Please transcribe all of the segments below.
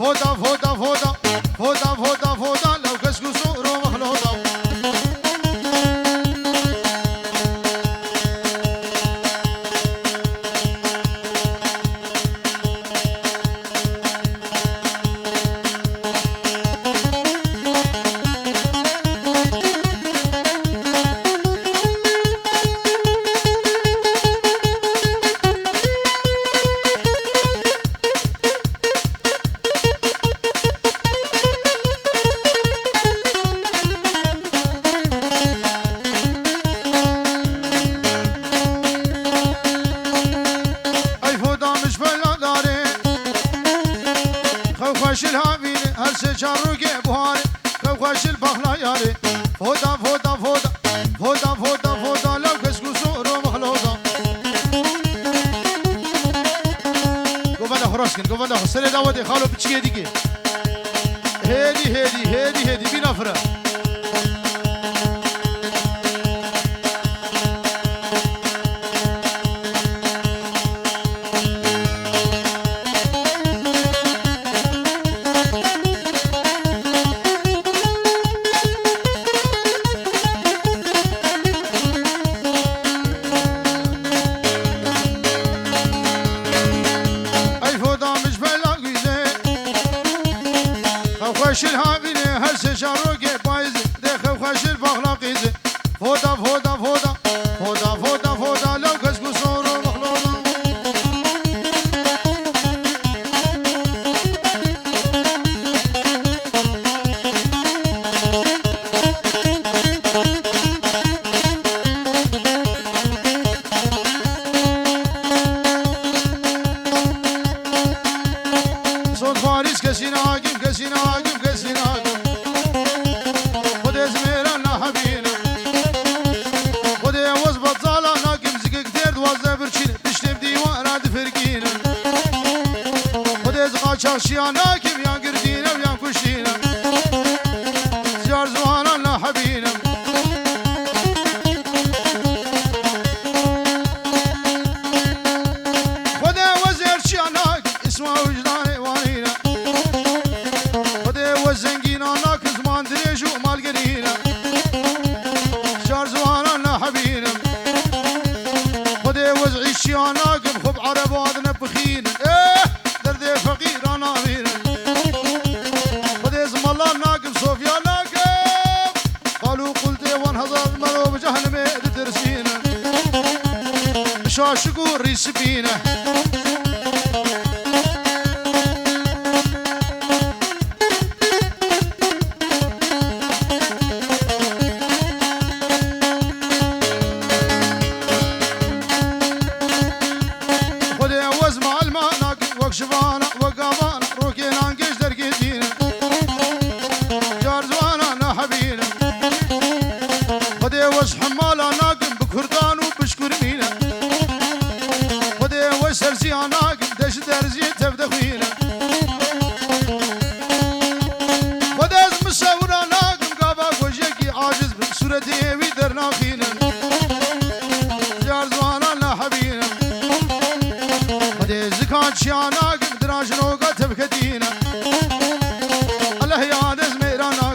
فودا فودا فودا فودا فودا فودا لو كسكو سورو مخلوطة خوش الهابين هرسي جاروكي بوهاري خوش البخلا ياري فودا فودا فودا فودا فودا فودا لو كسكو سورو مخلوطة قوبانا خراسكن قوبانا خسري داودي خالو بچكي ديكي هيدي هيدي هيدي هيدي بنافرة خوش الهابيني هرسي جاروكي بايز ديخ خوش البخلاقيزي فودا فودا فودا فودا فودا فودا لو كسكو صورو مخلوطة صوت فارس كسينا عاقب كسينا عاقب شاشيانا كم يا قردينا ويا كشينا زيار زوانا لا حبينا خذي وزير شياناك اسمه وجداني وانينا خذي وزنقينا ناك زمان دريج ومال قرينا زيار زوانا لا حبينا خذي وزعي شياناك بخب عرب وادنا بخينا دردي فقير انا امير خذي اسم الله ناقم صوفيا ناقم قالوا قلت وانهضر مرو بجهنم ترسينا شاشقوا ريسبينا خذي وزمع الماء ناقم وكشفانا وقامانا روكينا نقش درقيتينا جار زوانا نا حبينا خذي وز حمالا ناقم بكردان وبشكرمينا خذي وز سرسيا ناقم دش درزي تفدخوينا خذي اسم السورة ناقم قابا وجيكي عاجز بسورتي ويدر ناقينا جار زوانا نا حبينا خذي زكان شيانا دراجنوغا تبكتينا الله يا دز ميرانا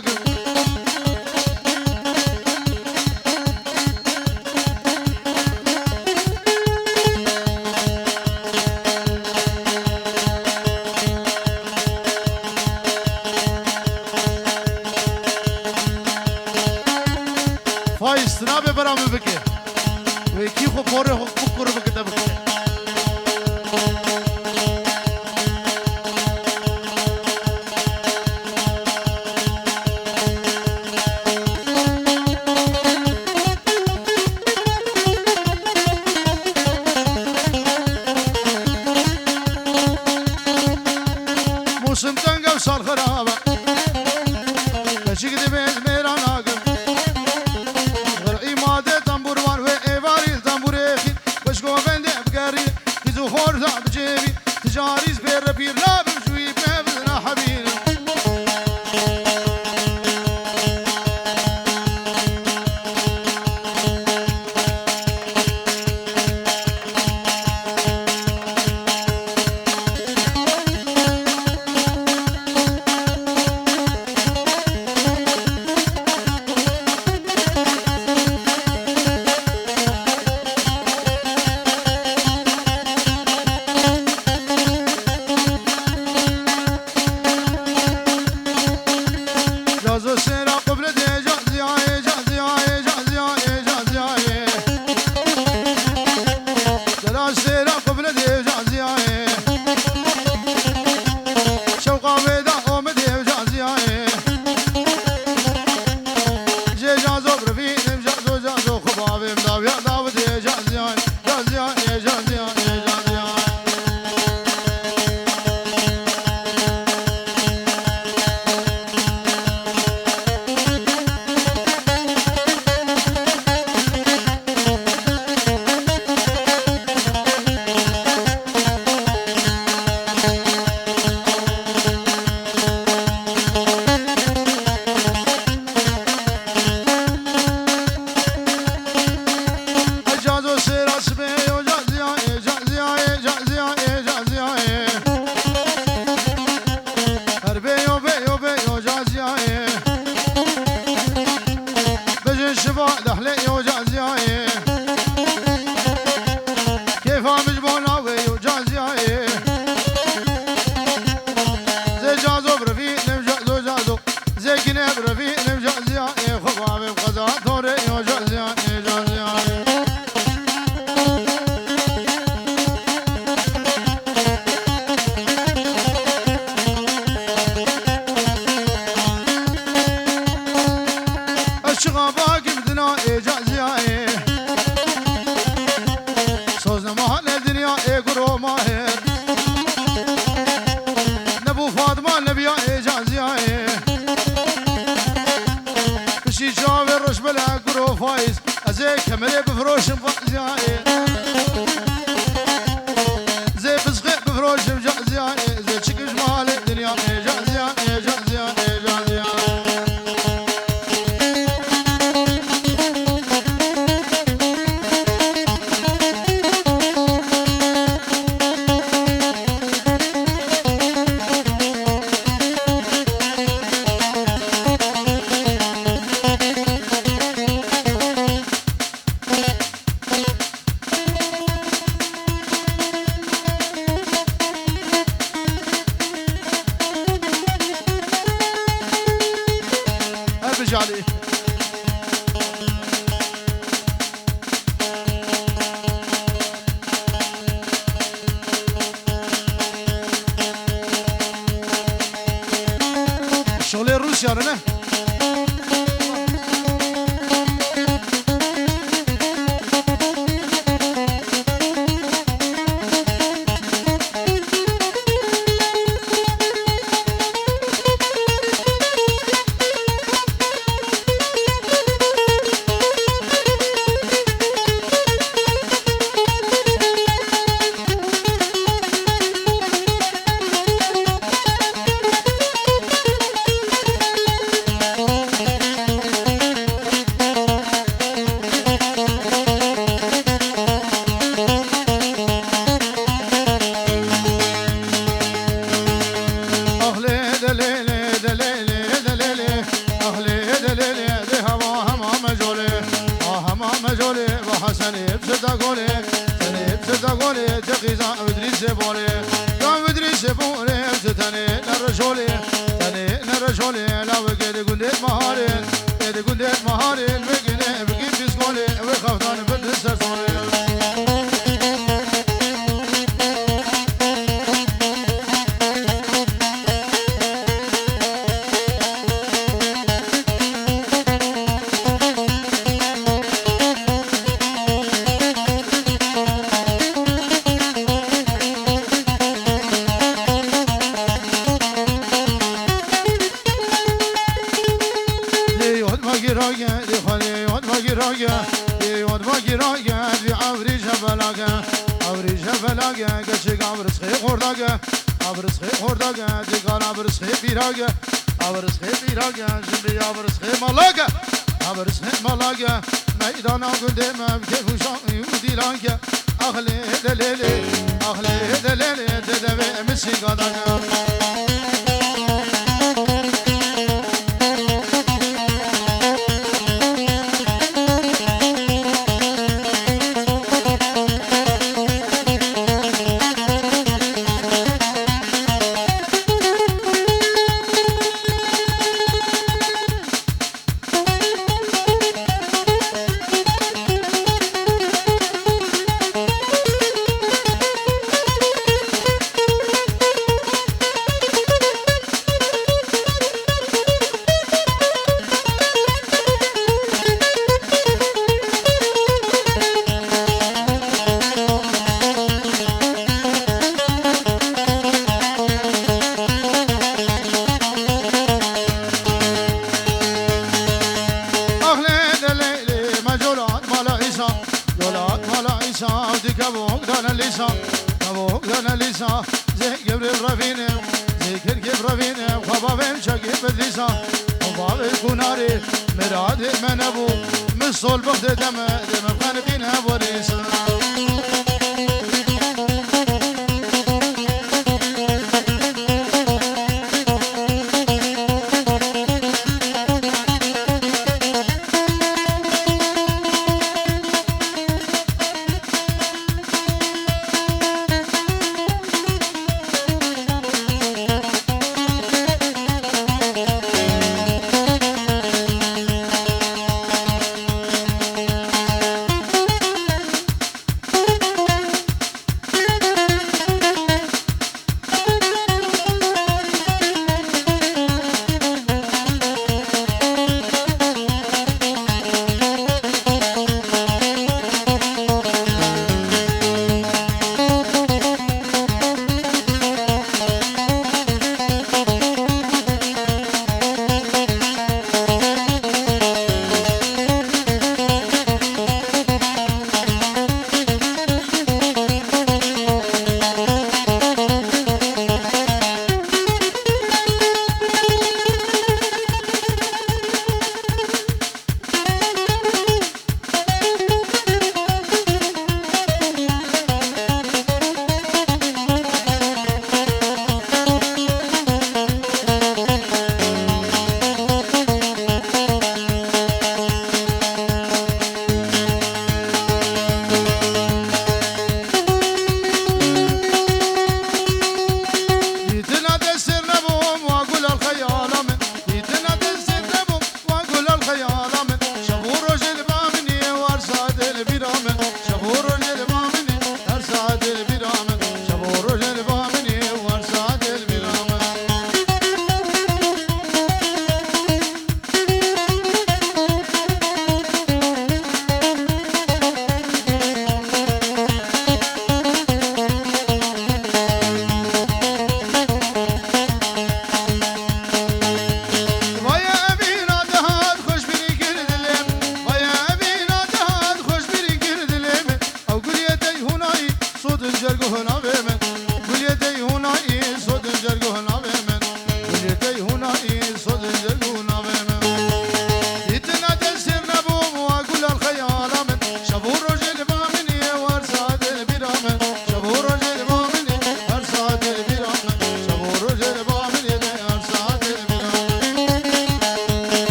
فايز تنابي برامي بكي ويكي خو بوري خو بكور بكتا بكي موسم تنقى وصار خرابة كشك دبيز ميران آقم غرقي مادة تنبوروان وإيواري تنبوريخين وشكو بندي بقاري كيزو خورزا بجيبي تجاريز بير بير لابم شوي بيبزنا حبينا فاطمه نبي اجازي بشي جاوي رش بلا قرو فايز ازي كمري بفروش مفزياي زي بزغي بفروش مجازياي زي تشكش مالي دنيا جازياي جازياي جازياي عليه الشغل الروسي انا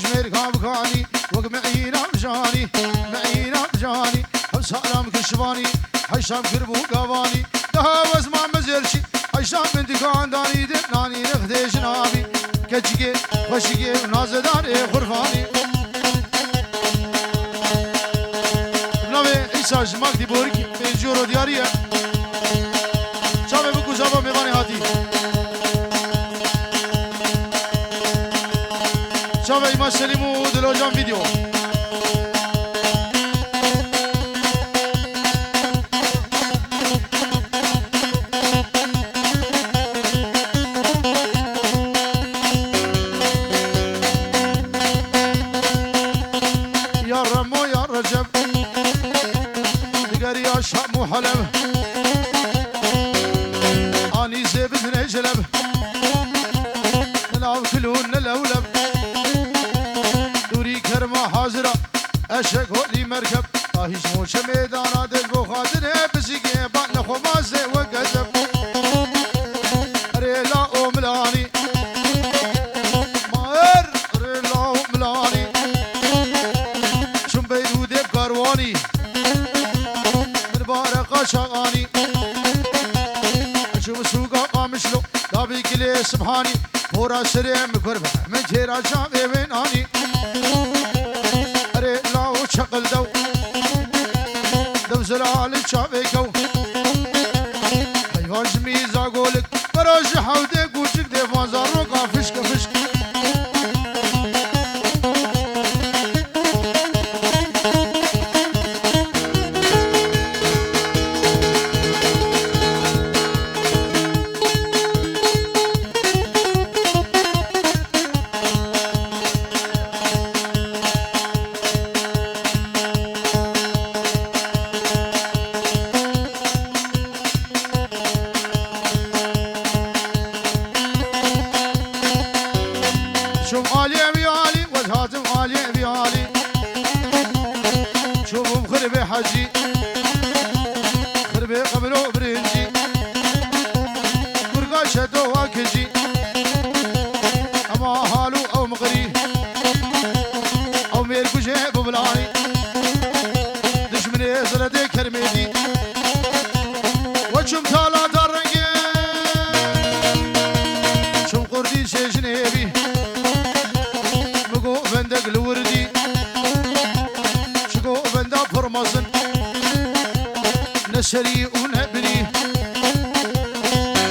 كشمير كابكاني وقمعينا بجاني معينا بجاني هم سلام كشباني حشام كربو قواني دهوز ما مزرشي حشام بنت كانداني دناني نخديش نابي كجيكي وشيكي ونازداني خرفاني بنابي عيسى جماك دي بوركي بيجورو دياريه شابه بكو شابه ميغاني هاتي شابه إيمان سليمو دلو جام فيديو يا رمو يا رجب دقاري أشهب مو حلب اني زبد نجلب نلعب كلون نلولب دوري كرمه حاضره اشك هولي مركب طاهيش موش ميدانا دل بو خاطر بسيقي بان خماسه وقدب ريلا وملاني ماهر ريلا وملاني شم بيرودي بكارواني من بارقه شغاني شوف سوقا قامشلو دابي كلي سبحاني هورا سريم كربة من جيرا شامي بيناني أري لاو شقل دو دو زلال شامي كو حيوان جميزا قولك براج حودك وشك دي فانزار روكا فشك فشك شوف عالي بيالي وزهاتم عالي بيالي شوفهم خربي حجي خربي قبلو برنجي قرقا شدو واكجي اما هالو او مقري او ميركو جيب بلاني دشمني زردي كرميدي وشم تالا درنجي شوف قردي شجنيبي بندق الوردي شقو بندا فرمصن نسري ونبني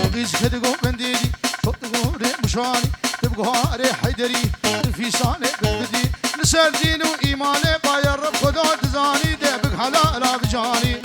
وقيس كدقو بنديدي شوطقو ري مشاني تبقو هاري حيدري في ساني ببدي نسال دين وإيماني باير رب خدا تزاني ديبك حلالا بجاني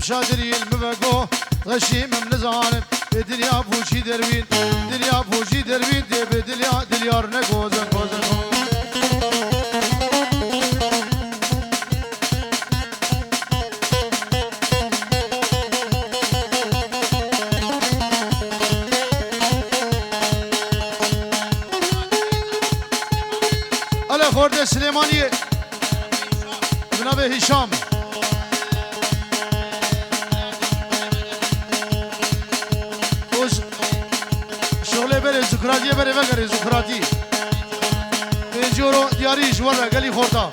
شادري المبقو غشيم من زانب بدنيا بوشي دروين دنيا بوشي دروين دي بدنيا دليار نقوزن قوزن على خورد سليمانية بنابه هشام زكراتي بري بقري زكراتي بيجورو دياري جورا قالي خورتا